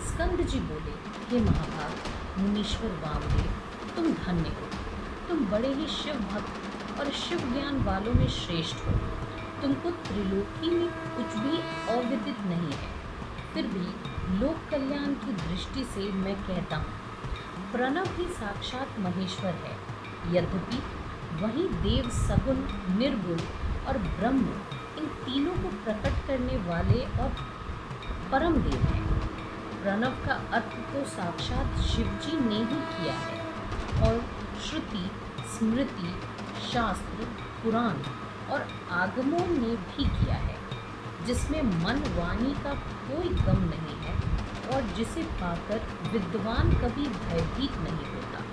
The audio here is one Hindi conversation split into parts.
स्कंद जी बोले, हे महाभाग मुनीश्वर वामदेव, तुम धन्य हो। तुम बड़े ही शिव भक्त और शिव ज्ञान वालों में श्रेष्ठ हो। तुमको त्रिलोकी में कुछ भी अविदित नहीं है। फिर भी लोक कल्याण की दृष्टि से मैं कहता हूँ, प्रणव ही साक्षात महेश्वर है। यद्यपि वही देव, सगुण, निर्गुण और ब्रह्म, इन तीनों को प्रकट करने वाले और परम देव हैं। प्रणव का अर्थ तो साक्षात शिवजी ने ही किया है और श्रुति, स्मृति, शास्त्र, पुराण और आगमों ने भी किया है, जिसमें मन वाणी का कोई गम नहीं है और जिसे पाकर विद्वान कभी भयभीत नहीं होता।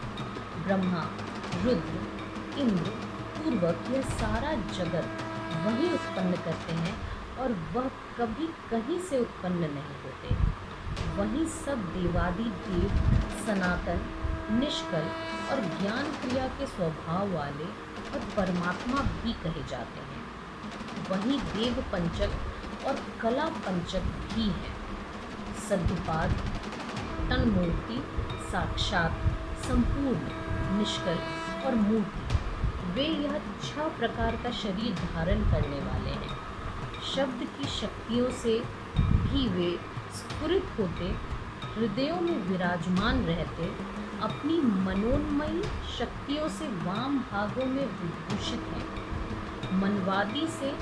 ब्रह्मा, रुद्र, इंद्र पूर्वक यह सारा जगत वही उत्पन्न करते हैं और वह कभी कहीं से उत्पन्न नहीं होते। वही सब देवादि देव सनातन, निष्कल और ज्ञान क्रिया के स्वभाव वाले और परमात्मा भी कहे जाते हैं। वही देव पंचक और कला पंचक भी हैं। सद्गुपाद, तन्मूर्ति, साक्षात, संपूर्ण, निष्कल और मूर्ति, वे यह 6 प्रकार का शरीर धारण करने वाले हैं। शब्द की शक्तियों से भी वे स्फुरित होते, हृदयों में विराजमान रहते, अपनी मनोन्मयी शक्तियों से वाम भागों में विभूषित हैं। मनवादी से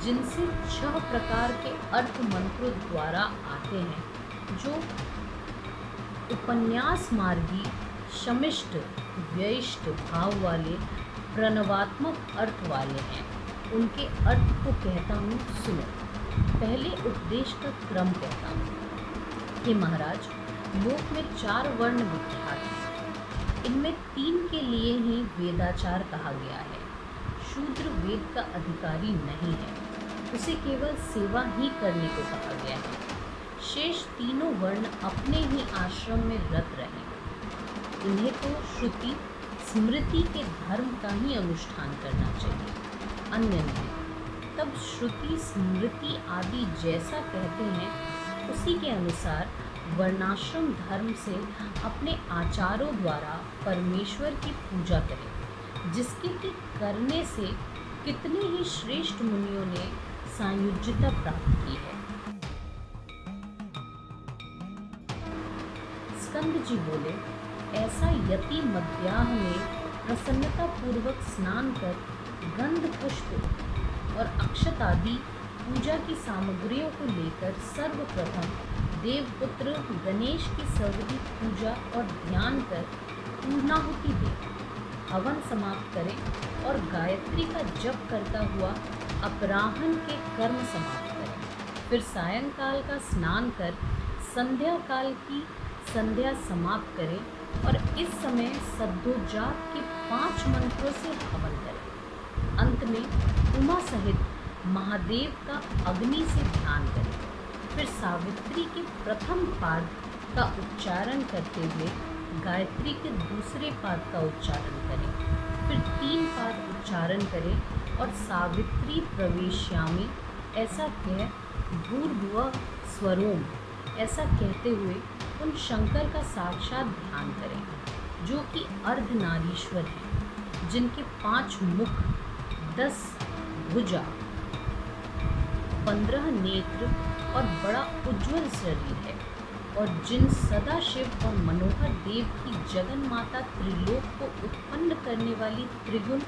जिनसे 6 प्रकार के अर्थ मंत्रों द्वारा आते हैं, जो उपन्यास मार्गी, शमिष्ट, व्ययिष्ट भाव वाले प्रणवात्मक अर्थ वाले हैं, उनके अर्थ को कहता हूँ, सुनो। पहले उपदेश का क्रम कहता हूँ। हे महाराज, लोक में 4 वर्ण विख्यात हैं। इनमें 3 के लिए ही वेदाचार कहा गया है। शूद्र वेद का अधिकारी नहीं है, उसे केवल सेवा ही करने को कहा गया है। शेष तीनों वर्ण अपने ही आश्रम में रत रहे। इन्हें तो श्रुति, स्मृति के धर्म का ही अनुष्ठान करना चाहिए, अन्य नहीं। तब श्रुति, स्मृति आदि जैसा कहते हैं, उसी के अनुसार वर्णाश्रम धर्म से अपने आचारों द्वारा परमेश्वर की पूजा करें, जिसके कि करने से कितने ही श्रेष्ठ मुनियों ने सायुज्यता प्राप्त की है। स्कंद जी बोले, ऐसा यति मध्याह्न में प्रसन्नता पूर्वक स्नान कर गंध, पुष्प और अक्षत आदि पूजा की सामग्रियों को लेकर सर्वप्रथम देवपुत्र गणेश की सर्वाधिक पूजा और ध्यान कर पूर्णाहुति दे, हवन समाप्त करें और गायत्री का जप करता हुआ अपराह्न के कर्म समाप्त करें। फिर सायंकाल का स्नान कर संध्या काल की संध्या समाप्त करें और इस समय सद्योजात के 5 मंत्रों से हवन करें। अंत में उमा सहित महादेव का अग्नि से ध्यान करें। फिर सावित्री के प्रथम पाद का उच्चारण करते हुए गायत्री के दूसरे पाद का उच्चारण करें। फिर 3 पाद उच्चारण करें और सावित्री प्रवेश्यामि ऐसा कह भूर्भुवः स्वरोम ऐसा कहते हुए उन शंकर का साक्षात ध्यान करें, जो कि अर्धनारीश्वर हैं, जिनके 5 मुख, 10 भुजा, 15 नेत्र और बड़ा उज्ज्वल शरीर है, और जिन सदाशिव और मनोहर देव की जगन माता त्रिलोक को उत्पन्न करने वाली त्रिगुण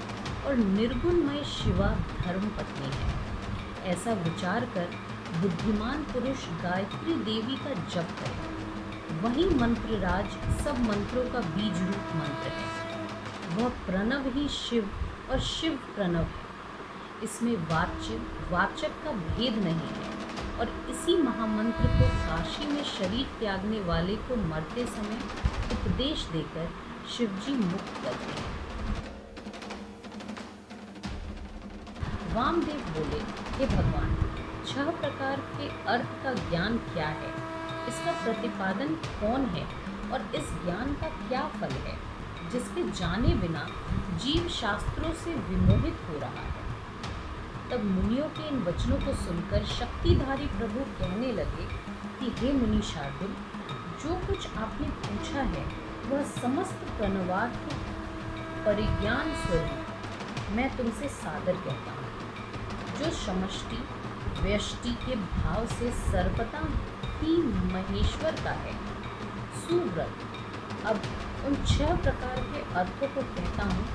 और निर्गुणमय शिवा धर्मपत्नी है। ऐसा विचार कर बुद्धिमान पुरुष गायत्री देवी का जप करे। वही मंत्रराज सब मंत्रों का बीज रूप मंत्र है। वह प्रणव ही शिव और शिव प्रणव है। इसमें वाचक का भेद नहीं है, और इसी महामंत्र को काशी में शरीर त्यागने वाले को मरते समय उपदेश देकर शिवजी मुक्त करते हैं। वामदेव बोले, हे भगवान, 6 प्रकार के अर्थ का ज्ञान क्या है, इसका प्रतिपादन कौन है और इस ज्ञान का क्या फल है, जिसके जाने बिना जीव शास्त्रों से विमोहित हो रहा है। तब मुनियों के इन वचनों को सुनकर शक्तिधारी प्रभु कहने लगे कि हे मुनि शार्दुल, जो कुछ आपने पूछा है वह समस्त प्रणवार्थ परिज्ञान स्वरूप मैं तुमसे सादर कहता हूँ, जो समष्टि व्यष्टि के भाव से सर्वदा ही महेश्वर का है। सुव्रत, अब उन 6 प्रकार के अर्थों को कहता हूँ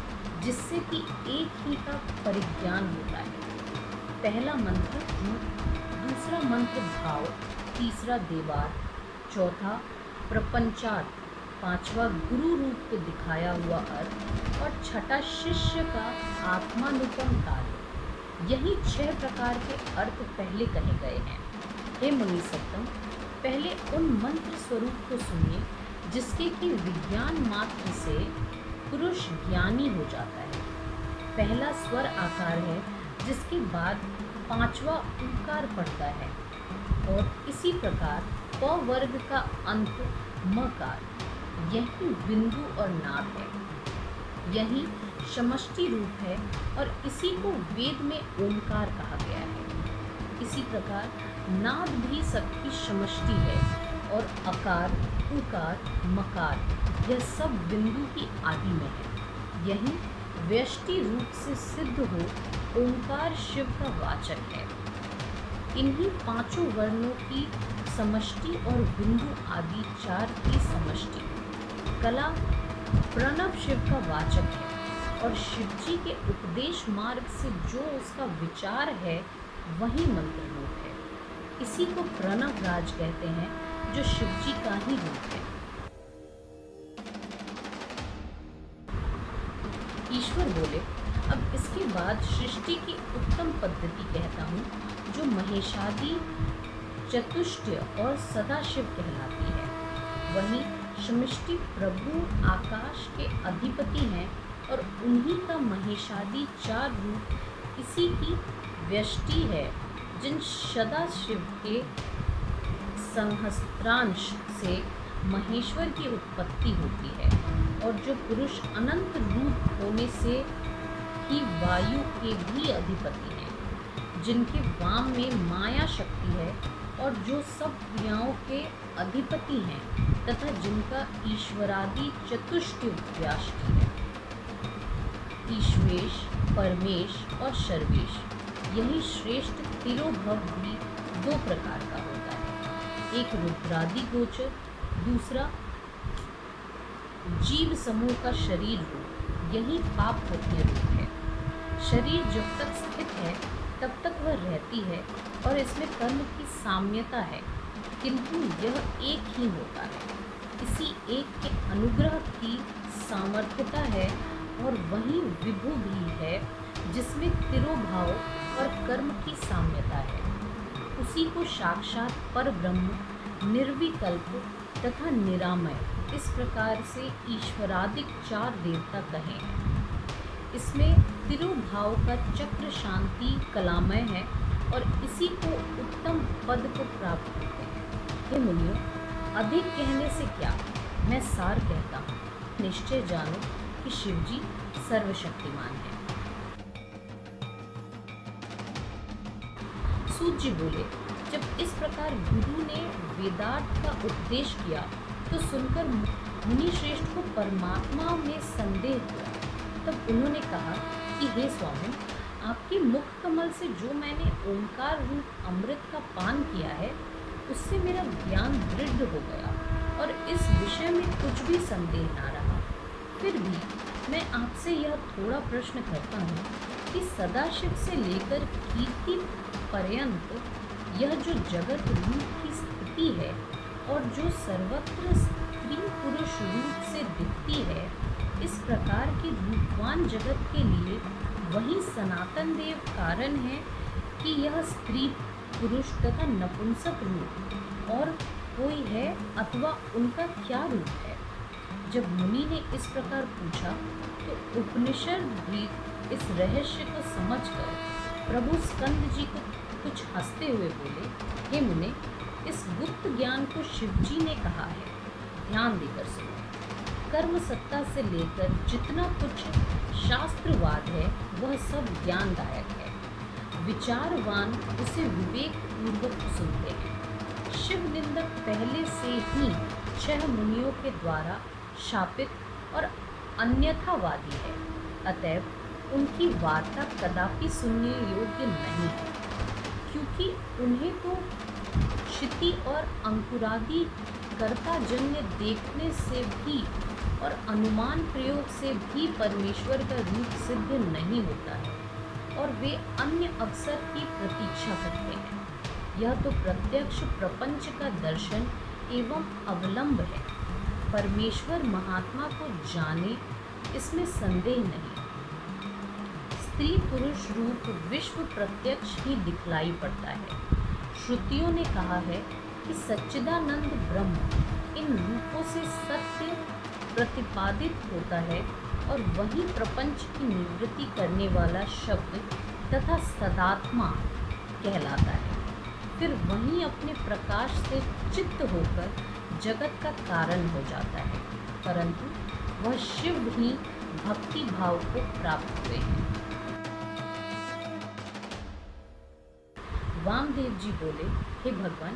जिससे कि एक ही का परिज्ञान होता है। पहला मंत्र रूप, दूसरा मंत्र भाव, तीसरा देवार, चौथा प्रपंचार्थ, पांचवा गुरु रूप को दिखाया हुआ अर्थ और छठा शिष्य का आत्मानुपम कार्य। यही 6 प्रकार के अर्थ पहले कहे गए हैं। हे मुनि सत्तम, पहले उन मंत्र स्वरूप को सुनिए जिसके कि विज्ञान मात्र से पुरुष ज्ञानी हो जाता है। पहला स्वर आकार है जिसके बाद 5वां उकार पड़ता है और इसी प्रकार प वर्ग का अंत मकार, यही बिंदु और नाद है। यही समष्टि रूप है और इसी को वेद में ओंकार कहा गया है। इसी प्रकार नाद भी सबकी समष्टि है और अकार, उकार, मकार यह सब बिंदु की आदि में है। यही व्यष्टि रूप से सिद्ध हो ओंकार शिव का वाचक है। इन्हीं 5 वर्णों की समष्टि और बिंदु आदि 4 की समष्टि कला प्रणव शिव का वाचक है और शिवजी के उपदेश मार्ग से जो उसका विचार है वही मंत्र रूप है। इसी को प्रणव राज कहते हैं जो शिवजी का ही रूप है। ईश्वर बोले, अब इसके बाद सृष्टि की उत्तम पद्धति कहता हूँ जो महेशादि चतुष्टय और सदाशिव कहलाती है। वही समष्टि प्रभु आकाश के अधिपति हैं और उन्हीं का महेशादि 4 रूप इसी की व्यष्टि है, जिन सदाशिव के सहस्त्रांश से महेश्वर की उत्पत्ति होती है और जो पुरुष अनंत रूप होने से ही वायु के भी अधिपति हैं, जिनके वाम में माया शक्ति है और जो सब क्रियाओं के अधिपति हैं तथा जिनका ईश्वरादि चतुष्टय व्याष्टि है। ईश्वेश, परमेश और सर्वेश, यही श्रेष्ठ तिरोभव भी 2 प्रकार का होता है। एक रुद्रादि गोचर, दूसरा जीव समूह का शरीर रूप, यही पाप पुण्य रूप है। शरीर जब तक स्थित है तब तक वह रहती है और इसमें कर्म की साम्यता है, किंतु यह एक ही होता है। इसी एक के अनुग्रह की सामर्थ्यता है और वही विभु भी है जिसमें तिरोभाव और कर्म की साम्यता है। उसी को साक्षात पर ब्रह्म, निर्विकल्प तथा निरामय, इस प्रकार से ईश्वरादिक 4 देवता कहे हैं। इसमें तिरुभाव का चक्र शांति कलामय है और इसी को उत्तम पद को प्राप्त करते हैं। हे मुनियों, अधिक कहने से क्या, मैं सार कहता हूँ। निश्चय जानो कि शिवजी सर्वशक्तिमान है। सूत जी बोले, जब इस प्रकार गुरु ने वेदार्थ का उपदेश किया तो सुनकर मुनि श्रेष्ठ को परमात्मा में संदेह हुआ। तब उन्होंने कहा कि हे स्वामी, आपके मुख कमल से जो मैंने ओंकार रूप अमृत का पान किया है उससे मेरा ज्ञान दृढ़ हो गया और इस विषय में कुछ भी संदेह ना रहा। फिर भी मैं आपसे यह थोड़ा प्रश्न करता हूँ कि सदाशिव से लेकर कीर्ति पर्यंत यह जो जगत रूप की स्थिति है और जो सर्वत्र स्त्री पुरुष रूप से दिखती है, इस प्रकार के रूपवान जगत के लिए वही सनातन देव कारण है कि यह स्त्री पुरुष तथा नपुंसक रूप और कोई है अथवा उनका क्या रूप है। जब मुनि ने इस प्रकार पूछा तो उपनिषद भी इस रहस्य को समझकर प्रभु स्कंद जी को कुछ हंसते हुए बोले, हे मुने, इस गुप्त ज्ञान को शिवजी ने कहा है, ध्यान देकर सुनो। कर्म सत्ता से लेकर जितना कुछ शास्त्रवाद है वह सब ज्ञानदायक है। विचारवान उसे विवेक पूर्वक सुनते हैं। शिव निंदक पहले से ही 6 मुनियों के द्वारा शापित और अन्यथावादी है, अतएव उनकी वार्ता कदापि सुनने योग्य नहीं है, क्योंकि उन्हें तो क्षिति और अंकुरादि कर्ताजन्य देखने से भी और अनुमान प्रयोग से भी परमेश्वर का रूप सिद्ध नहीं होता है, और वे अन्य अवसर की प्रतीक्षा करते हैं। यह तो प्रत्यक्ष प्रपंच का दर्शन एवं अवलंब है। परमेश्वर महात्मा को जाने, इसमें संदेह नहीं। स्त्री पुरुष रूप विश्व प्रत्यक्ष ही दिखलाई पड़ता है। श्रुतियों ने कहा है कि सच्चिदानंद ब्रह्म इन रूपों से सत्य प्रतिपादित होता है, और वही प्रपंच की निवृत्ति करने वाला शब्द तथा सदात्मा कहलाता है। फिर वही अपने प्रकाश से चित्त होकर जगत का कारण हो जाता है, परंतु वह शिव ही भक्ति भाव को प्राप्त हुए हैं। वामदेव जी बोले, हे भगवान,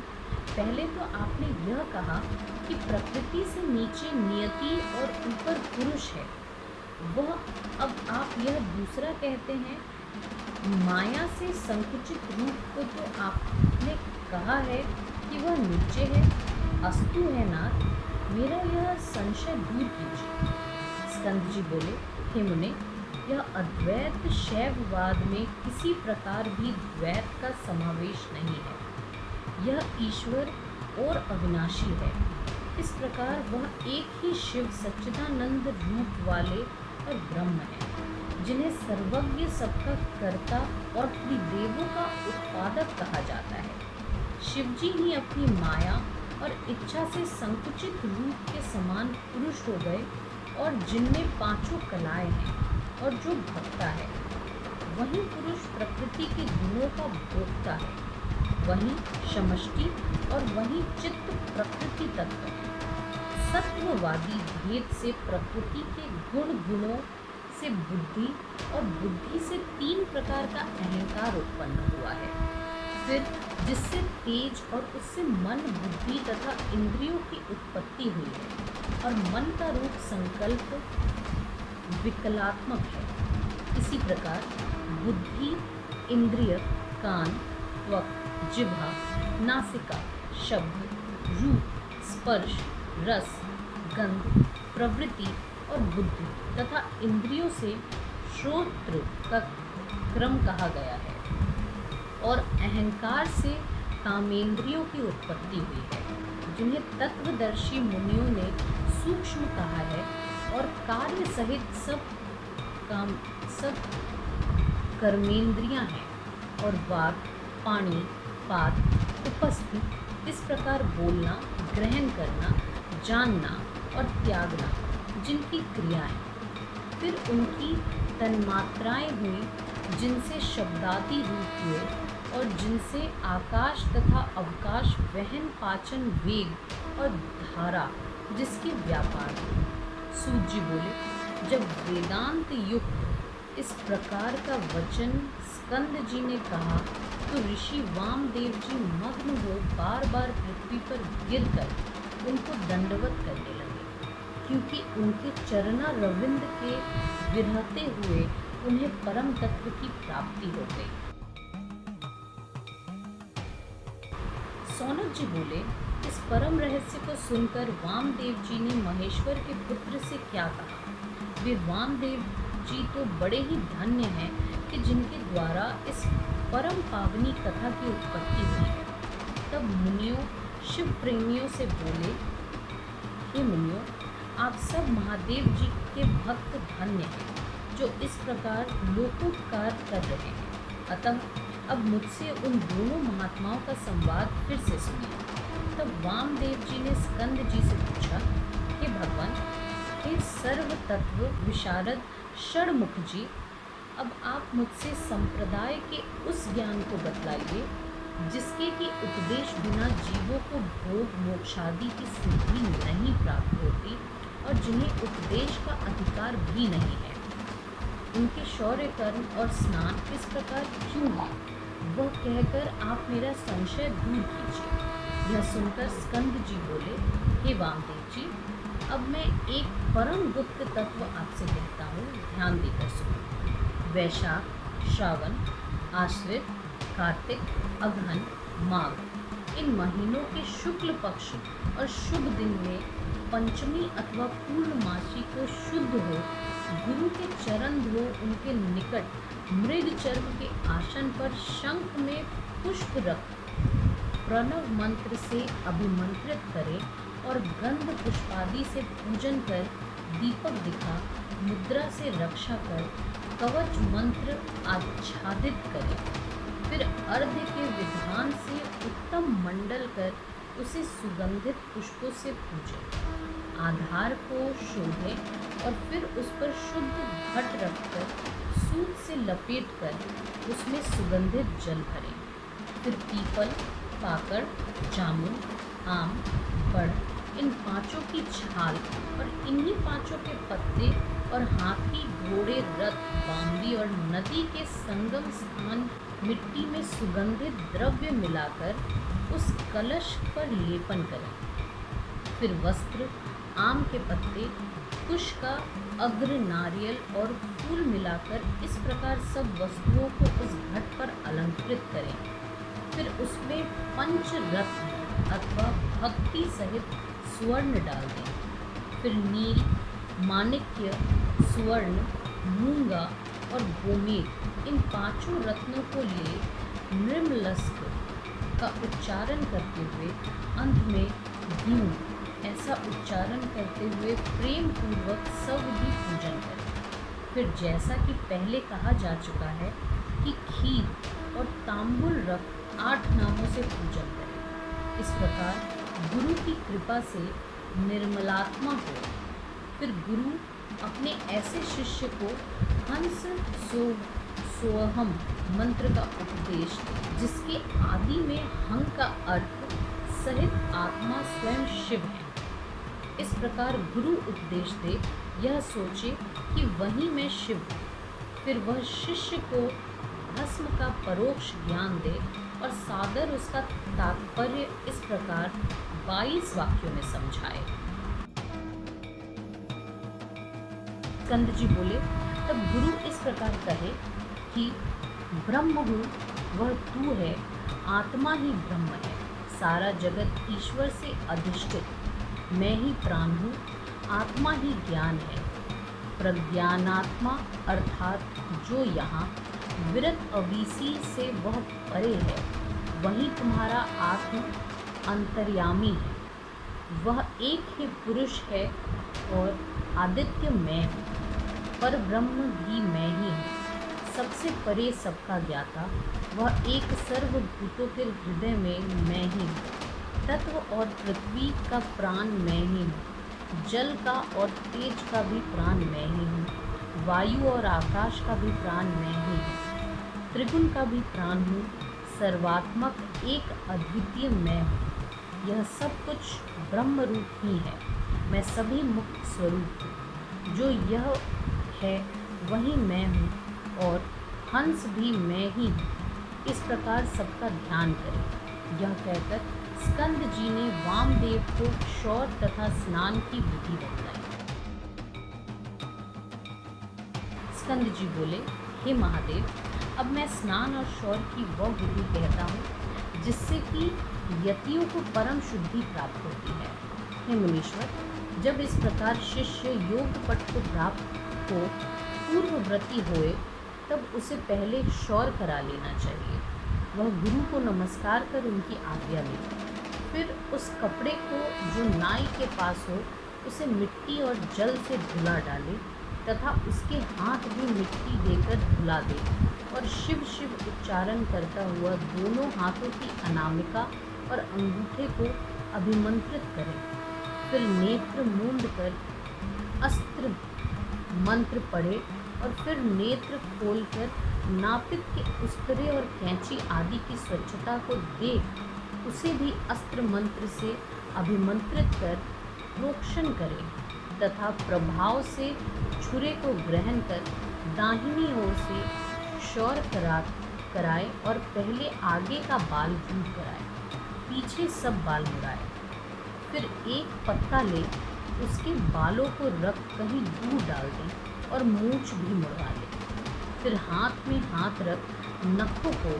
पहले तो आपने यह कहा कि प्रकृति से नीचे नियति और ऊपर पुरुष है। वह अब आप यह दूसरा कहते हैं। माया से संकुचित रूप को तो आपने कहा है कि वह नीचे है। अस्तु है नाथ, मेरा यह संशय दूर कीजिए। स्कंद जी बोले, हे मुने, यह अद्वैत शैववाद में किसी प्रकार भी द्वैत का समावेश नहीं है। यह ईश्वर और अविनाशी है। इस प्रकार वह एक ही शिव सच्चिदानंद रूप वाले और ब्रह्म है, जिन्हें सर्वज्ञ, सबका कर्ता और त्रिदेवों का उत्पादक कहा जाता है। शिवजी ही अपनी माया और इच्छा से संकुचित रूप के समान पुरुष हो गए, और जिनमें 5 कलाएं हैं, और जो भक्ता है वही पुरुष प्रकृति के गुणों का भोक्ता है, वही समष्टि और वही चित्त प्रकृति तत्व है। सत्ववादी भेद से प्रकृति के गुणों से बुद्धि और बुद्धि से 3 प्रकार का अहंकार उत्पन्न हुआ है, फिर जिससे तेज और उससे मन, बुद्धि तथा इंद्रियों की उत्पत्ति हुई है, और मन का रूप संकल्प विकलात्मक है। इसी प्रकार बुद्धि, इंद्रिय, कान, त्वक, जिह्वा, नासिका, शब्द, रूप, स्पर्श, रस, गंध, प्रवृत्ति और बुद्धि तथा इंद्रियों से श्रोत्र का क्रम कहा गया है, और अहंकार से कामेंद्रियों की उत्पत्ति हुई है, जिन्हें तत्वदर्शी मुनियों ने सूक्ष्म कहा है, और कार्य सहित सब कर्मेंद्रियां हैं, और वाक, पाणी, पाद, उपस्थित, इस प्रकार बोलना, ग्रहण करना, जानना और त्यागना जिनकी क्रियाएं, फिर उनकी तन्मात्राएं हुई, जिनसे शब्दादि रूप हुए, और जिनसे आकाश तथा अवकाश, वहन, पाचन, वेग और धारा जिसके व्यापार हुए। सूत जी बोले, जब वेदांत युक्त इस प्रकार का वचन स्कंद जी ने कहा, तो ऋषि वामदेव जी मग्न हो बार बार पृथ्वी पर गिरकर उनको दंडवत करने लगे, क्योंकि उनके चरना रविंद के विरहते हुए उन्हें परम तत्व की प्राप्ति हो गई। सौनक जी बोले, इस परम रहस्य को सुनकर वामदेव जी ने महेश्वर के पुत्र से क्या कहा। वे वामदेव जी तो बड़े ही धन्य हैं कि जिनके द्वारा इस परम पावनी कथा की उत्पत्ति हुई है। तब मुनियों शिव प्रेमियों से बोले, हे मुनियों, आप सब महादेव जी के भक्त धन्य हैं, जो इस प्रकार लोकोपकार कर रहे हैं। अतः अब मुझसे उन दोनों महात्माओं का संवाद फिर से सुनिए। तब वामदेव जी ने स्कंद जी से पूछा, हे भगवान, हे सर्व तत्व विशारद षणमुख जी, अब आप मुझसे संप्रदाय के उस ज्ञान को बतलाइए जिसके कि उपदेश बिना जीवों को भोग मोक्षादि की सिद्धि नहीं प्राप्त होती, और जिन्हें उपदेश का अधिकार भी नहीं है। उनके शौर्य कर्म और स्नान इस प्रकार क्यों है वह कहकर आप मेरा संशय दूर कीजिए। यह सुनकर स्कंद जी बोले, हे वामदेव जी, अब मैं एक परम गुप्त तत्व आपसे कहता हूँ, ध्यान देकर सुनो। वैशाख, श्रावण, आश्विन, कार्तिक, अगहन, माघ, इन महीनों के शुक्ल पक्ष और शुभ दिन में पंचमी अथवा पूर्णमासी को शुद्ध हो गुरु के चरण धो उनके निकट मृग चर्म के आसन पर शंख में पुष्प रख प्रणव मंत्र से अभिमंत्रित करें और गंध पुष्पादि से पूजन कर दीपक दिखा मुद्रा से रक्षा कर कवच मंत्र आच्छादित करें। फिर अर्घ्य के विधान से उत्तम मंडल कर उसे सुगंधित पुष्पों से पूजें। आधार को शोधें और फिर उस पर शुद्ध घट रखकर सूत से लपेटकर उसमें सुगंधित जल भरें। फिर पीपल, पाकड़, जामुन, आम, बड़, इन पांचों की छाल और इन्हीं पांचों के पत्ते और हाथी, घोड़े, रथ, बांदी और नदी के संगम स्थान मिट्टी में सुगंधित द्रव्य मिलाकर उस कलश पर लेपन करें। फिर वस्त्र, आम के पत्ते, कुश का अग्र, नारियल और फूल मिलाकर इस प्रकार सब वस्तुओं को उस घट पर अलंकृत करें। फिर उसमें पंचरत्न अथवा भक्ति सहित स्वर्ण डाल दें। फिर नील, माणिक्य, स्वर्ण, मूंगा और गोमेद, इन पांचों रत्नों को ले निर्मलस्क का उच्चारण करते हुए अंत में धीम ऐसा उच्चारण करते हुए प्रेम पूर्वक सब भी पूजन करें। फिर जैसा कि पहले कहा जा चुका है कि खीर और तांबुल रख 8 नामों से पूजन करें। इस प्रकार गुरु की कृपा से निर्मलात्मा हो। फिर गुरु अपने ऐसे शिष्य को हंस सोहम मंत्र का उपदेश, जिसके आदि में हंग का अर्थ सहित आत्मा स्वयं शिव है, इस प्रकार गुरु उपदेश दे, यह सोचे कि वही मैं शिव हूँ। फिर वह शिष्य को भस्म का परोक्ष ज्ञान दे और सादर उसका तात्पर्य इस प्रकार 22 वाक्यों में समझाए। स्कंद जी बोले, तब गुरु इस प्रकार कहे कि ब्रह्म हूँ, वह तू है, आत्मा ही ब्रह्म है, सारा जगत ईश्वर से अधिष्ठित, मैं ही प्राण हूँ, आत्मा ही ज्ञान है। प्रज्ञानात्मा अर्थात जो यहाँ विरत अवीसी से वह परे है, वही तुम्हारा आत्म अंतर्यामी है। वह एक ही पुरुष है और आदित्य मैं हूँ, पर ब्रह्म भी मैं ही हूँ, सबसे परे सबका ज्ञाता, वह एक सर्वभूतों के हृदय में मैं ही हूँ। तत्व और पृथ्वी का प्राण मैं ही हूँ, जल का और तेज का भी प्राण मैं ही हूँ, वायु और आकाश का भी प्राण मैं ही हूँ, त्रिगुण का भी प्राण हूँ, सर्वात्मक एक अद्वितीय मैं हूँ। यह सब कुछ ब्रह्म रूप ही है, मैं सभी मुक्त स्वरूप हूँ। जो यह है वही मैं हूँ और हंस भी मैं ही हूँ। इस प्रकार सबका ध्यान करें। यह कहकर स्कंद जी ने वामदेव को शौर तथा स्नान की विधि बताई। स्कंद जी बोले, हे महादेव, अब मैं स्नान और शौर की वह विधि कहता हूँ जिससे कि यतियों को परम शुद्धि प्राप्त होती है। हे मुनीश्वर, जब इस प्रकार शिष्य योग पट को प्राप्त हो पूर्वव्रती होए, तब उसे पहले शौर करा लेना चाहिए। वह गुरु को नमस्कार कर उनकी आज्ञा ले, फिर उस कपड़े को जो नाई के पास हो उसे मिट्टी और जल से धुला डाले तथा उसके हाथ भी मिट्टी देकर धुला दे और शिव शिव उच्चारण करता हुआ दोनों हाथों की अनामिका और अंगूठे को अभिमंत्रित करे। फिर नेत्र मूंद कर अस्त्र मंत्र पढ़े और फिर नेत्र खोलकर नापित के उस्तरे और कैंची आदि की स्वच्छता को देख उसे भी अस्त्र मंत्र से अभिमंत्रित कर प्रोक्षण करे तथा प्रभाव से छुरे को ग्रहण कर दाहिनी ओर से शौर करा कराए और पहले आगे का बाल दूर कराए, पीछे सब बाल मुड़ाए। फिर एक पत्ता ले उसके बालों को रख कहीं दूर डाल दें और मूंछ भी मुड़वा ले। फिर हाथ में हाथ रख नखों को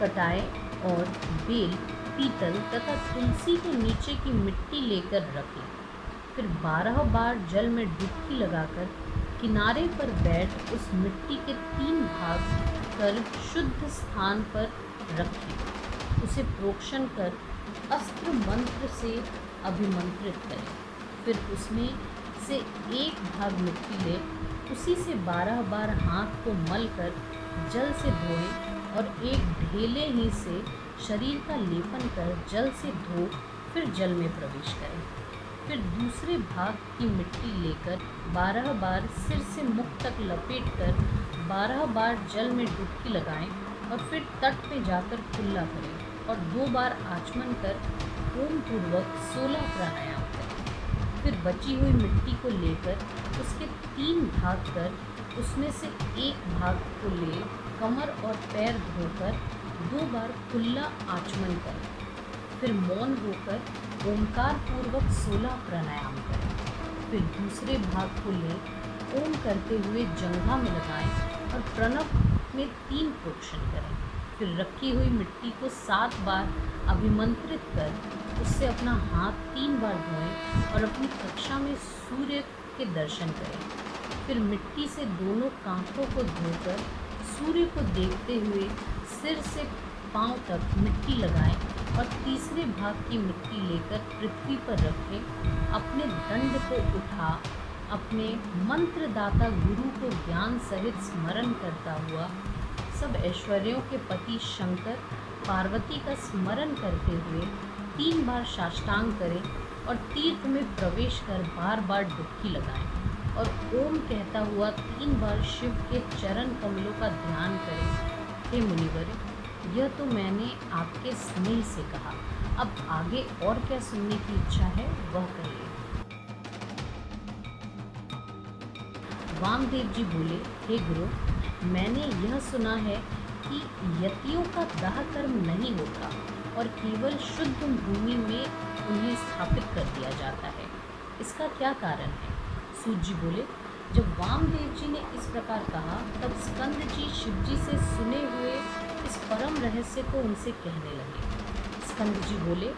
कटाए और बेल, पीतल तथा तुलसी के नीचे की मिट्टी लेकर रखें। फिर 12 बार जल में डुबकी लगाकर किनारे पर बैठ उस मिट्टी के 3 भाग कर शुद्ध स्थान पर रखें। उसे प्रोक्षण कर अस्त्र मंत्र से अभिमंत्रित करें। फिर उसमें से एक भाग मिट्टी ले उसी से 12 बार हाथ को मल कर जल से धोएं और एक ढेले ही से शरीर का लेपन कर जल से धो फिर जल में प्रवेश करें। फिर दूसरे भाग की मिट्टी लेकर 12 बार सिर से मुख तक लपेट कर 12 बार जल में डुबकी लगाएं और फिर तट पे जाकर कुल्ला करें और 2 बार आचमन कर ओम पूर्वक 16 प्राणायाम करें। फिर बची हुई मिट्टी को लेकर उसके 3 भाग कर उसमें से एक भाग को ले कमर और पैर धोकर 2 बार कुल्ला आचमन करें। फिर मौन होकर ओंकार पूर्वक 16 प्राणायाम करें। फिर दूसरे भाग को ले ओम करते हुए जंघा में लगाएं और प्रणव में 3 प्रोक्षण करें। फिर रखी हुई मिट्टी को 7 बार अभिमंत्रित कर उससे अपना हाथ 3 बार धोएं और अपनी कक्षा में सूर्य के दर्शन करें। फिर मिट्टी से दोनों कांखों को धोकर सूर्य को देखते हुए सिर से पांव तक मिट्टी लगाएं और तीसरे भाग की मिट्टी लेकर पृथ्वी पर रखें। अपने दंड को उठा अपने मंत्रदाता गुरु को ज्ञान सहित स्मरण करता हुआ सब ऐश्वर्यों के पति शंकर पार्वती का स्मरण करते हुए 3 बार साष्टांग करें और तीर्थ में प्रवेश कर बार बार डुबकी लगाएं और ओम कहता हुआ 3 बार शिव के चरण कमलों का ध्यान करें। हे मुनिवर, यह तो मैंने आपके स्नेह से कहा, अब आगे और क्या सुनने की इच्छा है वह कहिए। वामदेव जी बोले, हे गुरु, मैंने यह सुना है कि यतियों का दाह कर्म नहीं होता और केवल शुद्ध भूमि में उन्हें स्थापित कर दिया जाता है, इसका क्या कारण है? सूत जी बोले, जब वामदेव जी ने इस प्रकार कहा तब स्कंद जी शिव जी से सुने हुए इस परम रहस्य को उनसे कहने लगे। स्कंद जी बोले,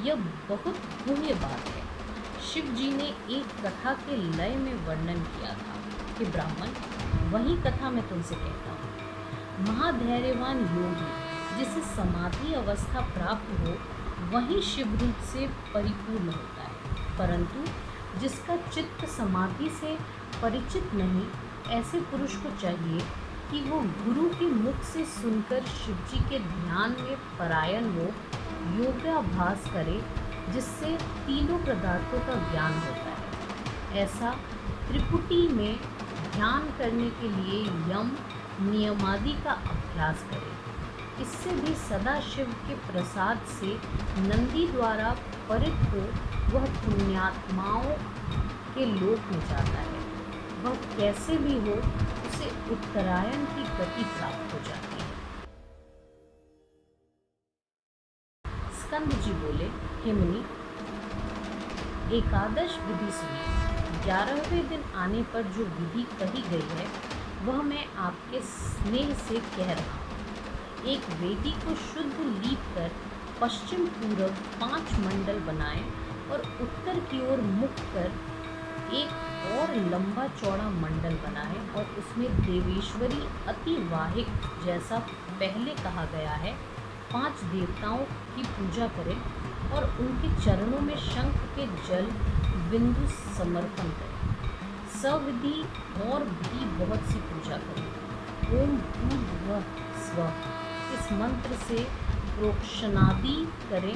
यह बहुत पुण्य बात है। शिव जी ने एक कथा के लय में वर्णन किया था कि ब्राह्मण, वही कथा मैं तुमसे कहता हूँ। महाधैर्यवान योगी जिसे समाधि अवस्था प्राप्त हो वही शिव रूप से परिपूर्ण होता है, परंतु जिसका चित्त समाधि से परिचित नहीं, ऐसे पुरुष को चाहिए कि वो गुरु के मुख से सुनकर शिव जी के ध्यान में परायण हो, योगाभ्यास करे, जिससे तीनों पदार्थों का ज्ञान होता है। ऐसा त्रिपुटी में ध्यान करने के लिए यम नियमादि का अभ्यास करे। इससे भी सदा शिव के प्रसाद से नंदी द्वारा परित हो वह पुण्यात्माओं के लोक में जाता है। वह कैसे भी हो उसे उत्तरायण की गति प्राप्त हो जाती है। स्कंद जी बोले, हे मुनि, एकादश विधि सुनिए। 11वें दिन आने पर जो विधि कही गई है वह मैं आपके स्नेह से कह रहा हूँ। एक वेदी को शुद्ध लीप कर पश्चिम पूर्व 5 मंडल बनाएं और उत्तर की ओर मुख कर एक और लंबा चौड़ा मंडल बनाएं और उसमें देवेश्वरी अति वाहिक जैसा पहले कहा गया है 5 देवताओं की पूजा करें और उनके चरणों में शंख के जल बिंदु समर्पण करें। सविधि और भी बहुत सी पूजा करें। ओम भूर्भुवः स्वः इस मंत्र से प्रोक्षणादि करें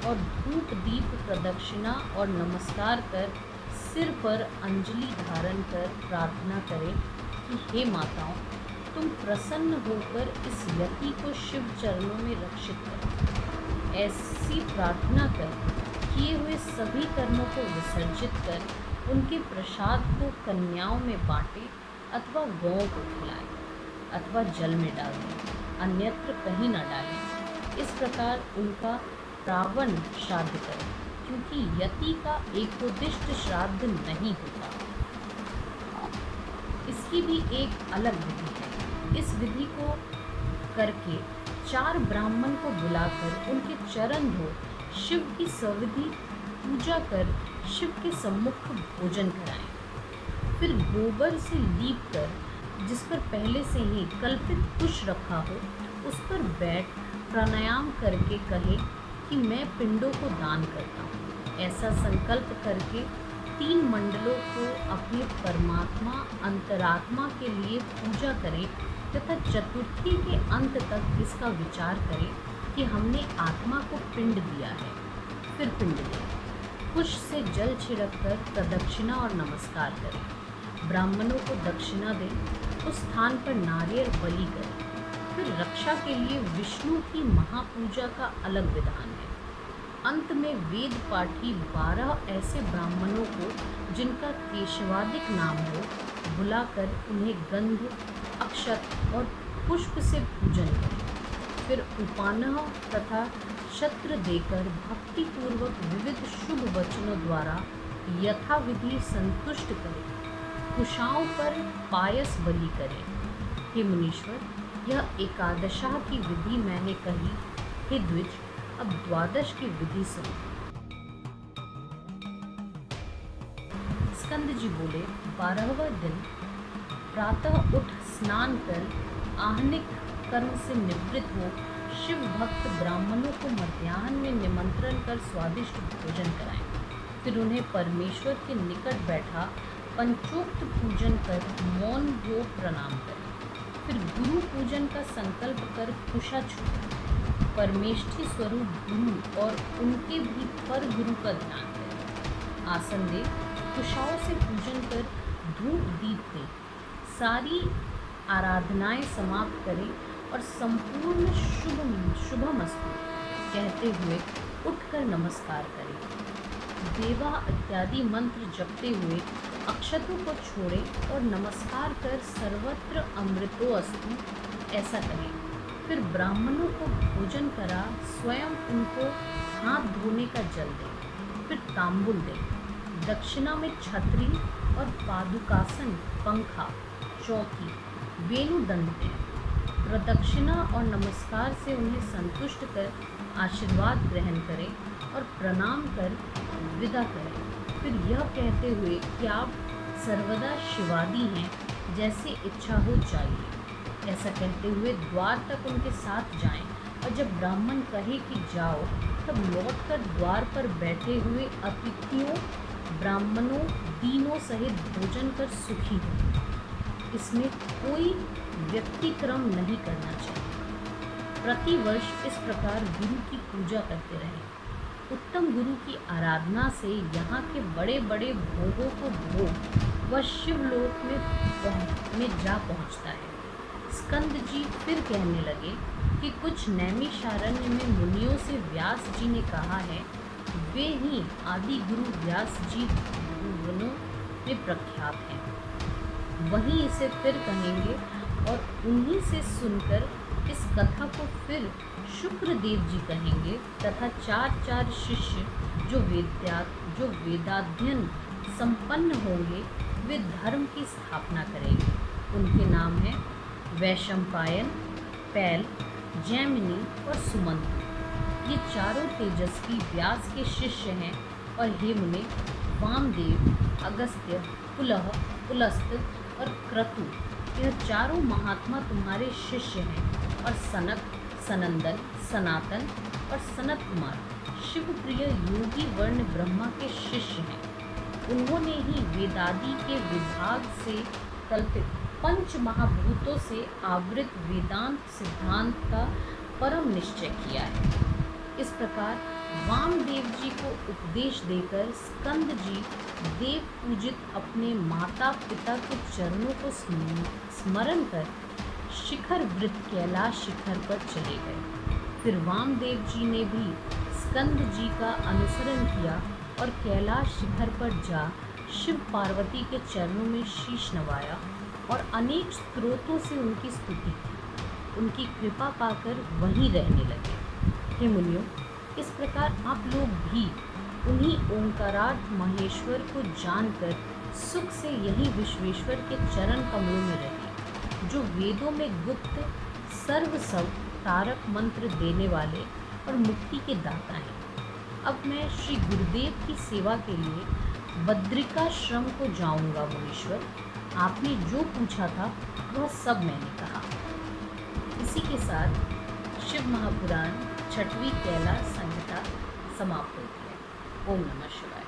और धूप दीप प्रदक्षिणा और नमस्कार कर सिर पर अंजलि धारण कर प्रार्थना करें कि हे माताओं, तुम प्रसन्न होकर इस यति को शिव चरणों में रक्षित करो। ऐसी प्रार्थना कर किए हुए सभी कर्मों को विसर्जित कर उनके प्रसाद को कन्याओं में बांटें अथवा गौओं को खिलाएं अथवा जल में डाल दें। अन्यत्र कहीं न डालें। इस प्रकार उनका रावण श्राद्ध करें, क्योंकि यति का एकोदिष्ट श्राद्ध नहीं होता। इसकी भी एक अलग विधि है। इस विधि को करके 4 ब्राह्मण को बुलाकर उनके चरण धो शिव की सविधि पूजा कर शिव के सम्मुख भोजन कराएं। फिर गोबर से लीप कर जिस पर पहले से ही कल्पित कुश रखा हो उस पर बैठ प्राणायाम करके कहे कि मैं पिंडों को दान करता हूँ। ऐसा संकल्प करके 3 मंडलों को अपने परमात्मा अंतरात्मा के लिए पूजा करें तथा चतुर्थी के अंत तक इसका विचार करें कि हमने आत्मा को पिंड दिया है। फिर पिंड दें, कुश से जल छिड़क कर प्रदक्षिणा और नमस्कार करें। ब्राह्मणों को दक्षिणा दें, उस स्थान पर नारियल बलि करें। फिर रक्षा के लिए विष्णु की महापूजा का अलग विधान है। अंत में वेद पाठी 12 ऐसे ब्राह्मणों को जिनका केशवादिक नाम हो बुलाकर उन्हें गंध, अक्षत और पुष्प से पूजन करें। फिर उपानह तथा शस्त्र देकर भक्तिपूर्वक विविध शुभ वचनों द्वारा यथाविधि संतुष्ट करें। कुशाओं पर पायस बलि करें। हे मुनीश्वर, यह एकादशाह की विधि मैंने कही। हे द्विज, अब द्वादश की विधि सुनो। स्कंद जी बोले, 12वां दिन प्रातः उठ स्नान कर आहनिक कर्म से निवृत्त हो शिव भक्त ब्राह्मणों को मध्याह्न में निमंत्रण कर स्वादिष्ट भोजन कराएं। फिर उन्हें परमेश्वर के निकट बैठा पंचोक्त पूजन कर मौन हो प्रणाम करें। फिर गुरु पूजन का संकल्प कर कुशा छूटें। परमेष्ठी स्वरूप गुरु और उनके भी पर गुरु का ध्यान करें। आसन दे, कुशाओं से पूजन कर धूप दीप दें। सारी आराधनाएं समाप्त करें और संपूर्ण शुभमस्तु कहते हुए उठकर नमस्कार करें। देवा इत्यादि मंत्र जपते हुए अक्षतों को छोड़ें और नमस्कार कर सर्वत्र अमृतो अस्तु ऐसा करें। फिर ब्राह्मणों को भोजन करा स्वयं उनको हाथ धोने का जल दें। फिर तांबुल दें। दक्षिणा में छतरी और पादुकासन, पंखा, चौकी, वेणुदंड दें। प्रदक्षिणा और नमस्कार से उन्हें संतुष्ट कर आशीर्वाद ग्रहण करें और प्रणाम कर विदा करें। फिर यह कहते हुए कि आप सर्वदा शिवादि हैं, जैसे इच्छा हो चाहिए, ऐसा कहते हुए द्वार तक उनके साथ जाएं। और जब ब्राह्मण कहे कि जाओ, तब लौटकर द्वार पर बैठे हुए अतिथियों ब्राह्मणों दीनों सहित भोजन कर सुखी हो। इसमें कोई व्यक्तिक्रम नहीं करना चाहिए। प्रतिवर्ष इस प्रकार गुरु की पूजा करते रहें। उत्तम गुरु की आराधना से यहाँ के बड़े बड़े भोगों को भोग वह शिवलोक में जा पहुँचता है। स्कंद जी फिर कहने लगे कि कुछ नैमिषारण्य में मुनियों से व्यास जी ने कहा है, वे ही आदि गुरु व्यास जी भुवनों में प्रख्यात हैं। वहीं इसे फिर कहेंगे और उन्हीं से सुनकर इस कथा को फिर शुक्रदेव जी कहेंगे तथा 4 शिष्य जो वेदाध्ययन संपन्न होंगे वे धर्म की स्थापना करेंगे। उनके नाम हैं वैशंपायन, पैल, जैमिनी और सुमंत। ये चारों तेजस्वी व्यास के शिष्य हैं। और हे मुने, वामदेव, अगस्त्य, पुलह, पुलस्त और क्रतु, यह चारों महात्मा तुम्हारे शिष्य हैं। और सनक, सनंदन, सनातन और सनत कुमार शिवप्रिय योगी वर्ण ब्रह्मा के शिष्य हैं। उन्होंने ही वेदादि के विभाग से कल्पित 5 महाभूतों से आवृत वेदांत सिद्धांत का परम निश्चय किया है। इस प्रकार वामदेव जी को उपदेश देकर स्कंद जी देव पूजित अपने माता पिता के चरणों को स्मरण कर शिखर वृत्त कैलाश शिखर पर चले गए। फिर वामदेव जी ने भी स्कंद जी का अनुसरण किया और कैलाश शिखर पर जा शिव पार्वती के चरणों में शीश नवाया और अनेक स्तोत्रों से उनकी स्तुति की। उनकी कृपा पाकर वहीं रहने लगे। हे मुनियों, इस प्रकार आप लोग भी उन्हीं ओंकारार्थ महेश्वर को जानकर सुख से यही विश्वेश्वर के चरण कमलों में रहे, जो वेदों में गुप्त सर्वसव तारक मंत्र देने वाले और मुक्ति के दाता हैं। अब मैं श्री गुरुदेव की सेवा के लिए बद्रिकाश्रम को जाऊंगा। मुनीश्वर, आपने जो पूछा था वह सब मैंने कहा। इसी के साथ शिव महापुराण छठवीं कैलाश संहिता समाप्त होती है। ओम नमः शिवाय।